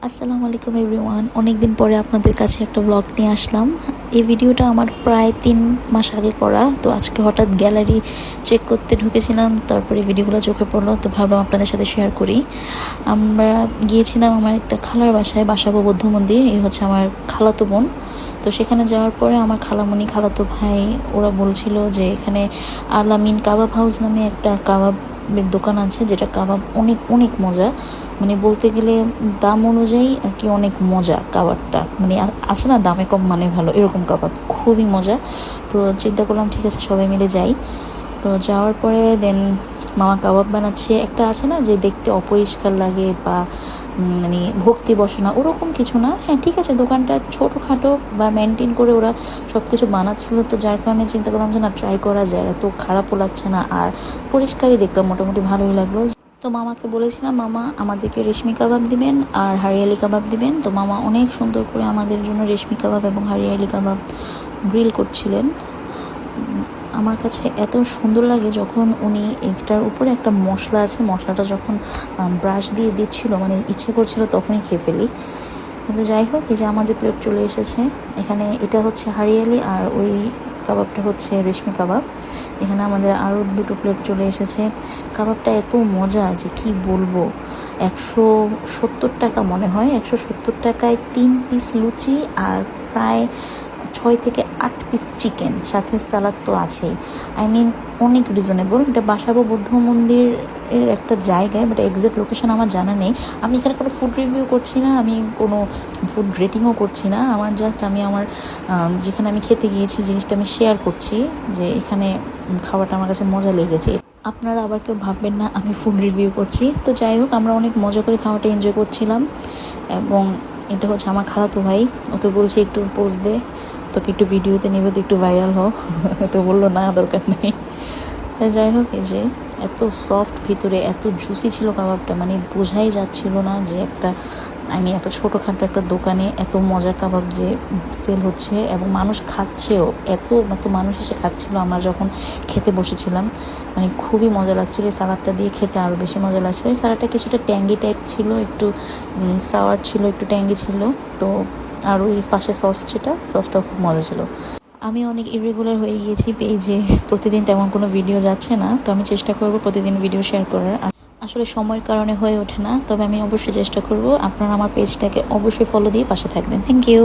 আসসালামু আলাইকুম এভরিওয়ান। অনেক দিন পরে আপনাদের কাছে একটা ব্লগ নিয়ে আসলাম। এই ভিডিওটা আমার প্রায় 3 মাস আগে করা, তো আজকে হঠাৎ গ্যালারি চেক করতে ঢুকেছিলাম, তারপরে ভিডিওগুলো চোখে পড়লো, তো ভাবলাম আপনাদের সাথে শেয়ার করি। আমরা গিয়েছিলাম আমার একটা খালার বাসায়, বাসাবো বৌদ্ধ মন্দির। এই হচ্ছে আমার খালাতো বোন। তো সেখানে যাওয়ার পরে আমার খালামণি, খালাতো ভাই ওরা বলছিল যে এখানে আলামিন কাবাব হাউস নামে একটা কাবাবের দোকান আছে, যেটা কাবাব অনেক অনেক মজা, মানে বলতে গেলে দাম অনুযায়ী আর কি অনেক মজা কাবাবটা, মানে আছে না দামে কম মানে ভালো, এরকম কাবাব খুবই মজা। তো চিন্তা করলাম ঠিক আছে সবাই মিলে যাই। তো যাওয়ার পরে দেন মামা কাবাব বানাচ্ছে। একটা আছে না যে দেখতে অপরিষ্কার লাগে বা মানে ভক্তি বসে না, ওরকম কিছু না। হ্যাঁ ঠিক আছে, দোকানটা ছোটোখাটো বা মেনটেন করে ওরা সব কিছু বানাচ্ছিলো, তো যার কারণে চিন্তা করলাম যে না ট্রাই করা যায়, তো খারাপও লাগছে না আর পরিষ্কারই দেখলাম, মোটামুটি ভালোই লাগলো। তো মামাকে বলেছিলাম মামা আমাদেরকে রেশমি কাবাব দিবেন আর হারিয়ালি কাবাব দিবেন। তো মামা অনেক সুন্দর করে আমাদের জন্য রেশমি কাবাব এবং হারিয়ালি কাবাব গ্রিল করছিলেন। আমার কাছে এত সুন্দর লাগে যখন উনি একটার উপরে একটা মশলা আছে, মশলাটা যখন ব্রাশ দিয়ে দিচ্ছিল, মানে ইচ্ছে করছিল তখনই খেয়ে ফেলি। কিন্তু যাই হোক, এই যে আমাদের প্লেট চলে এসেছে। এখানে এটা হচ্ছে হারিয়ালি আর ওই কাবাবটা হচ্ছে রেশমি কাবাব। এখানে আমাদের আরও 2টো প্লেট চলে এসেছে। কাবাবটা এত মজা যে কি বলবো। 170 টাকা মনে হয়, 170 টাকায় 3 পিস লুচি আর প্রায় 6 থেকে 8 পিস চিকেন, সাথে সালাদ তো আছেই। অনেক রিজনেবল। এটা বাসাবো বৌদ্ধ মন্দিরের একটা জায়গায়, বাট এক্সাক্ট লোকেশন আমার জানা নেই। আমি এখানে কোনো ফুড রিভিউ করছি না, আমি কোনো ফুড রেটিংও করছি না। আমি আমার যেখানে আমি খেতে গিয়েছি জিনিসটা আমি শেয়ার করছি যে এখানে খাবারটা আমার কাছে মজা লেগেছে। আপনারা আবার কেউ ভাববেন না আমি ফুড রিভিউ করছি। তো যাই হোক, আমরা অনেক মজা করে খাওয়াটা এনজয় করছিলাম। এবং এটা হচ্ছে আমার খালাতো ভাই, ওকে বলছি একটু পোস্ট দে, তোকে একটু ভিডিওতে নেবে, তো একটু ভাইরাল হও। তো বললো না দরকার নেই। যাই হোক, এই যে এত সফট, ভিতরে এত জুসি ছিল কাবাবটা, মানে বোঝাই যাচ্ছিল না যে একটা ছোটোখাটো একটা দোকানে এত মজার কাবাব যে সেল হচ্ছে এবং মানুষ খাচ্ছেও। এত মানুষ এসে খাচ্ছিল আমরা যখন খেতে বসেছিলাম, মানে খুবই মজা লাগছিল। এই সালাদটা দিয়ে খেতে আরও বেশি মজা লাগছিলো। এই সালাদটা কিছুটা ট্যাঙ্গি টাইপ ছিল, একটু সাওয়ার ছিল, একটু ট্যাঙ্গি ছিল। তো আর ওই পাশে সসটাও খুব মজা ছিল। আমি অনেক ইরেগুলার হয়ে গিয়েছি পেজে, প্রতিদিন তেমন কোনো ভিডিও যাচ্ছে না। তো আমি চেষ্টা করব প্রতিদিন ভিডিও শেয়ার করার। আসলে সময়ের কারণে হয়ে ওঠে না, তবে আমি অবশ্যই চেষ্টা করব। আপনারা আমার পেজটাকে অবশ্যই ফলো দিয়ে পাশে থাকবেন। Thank you.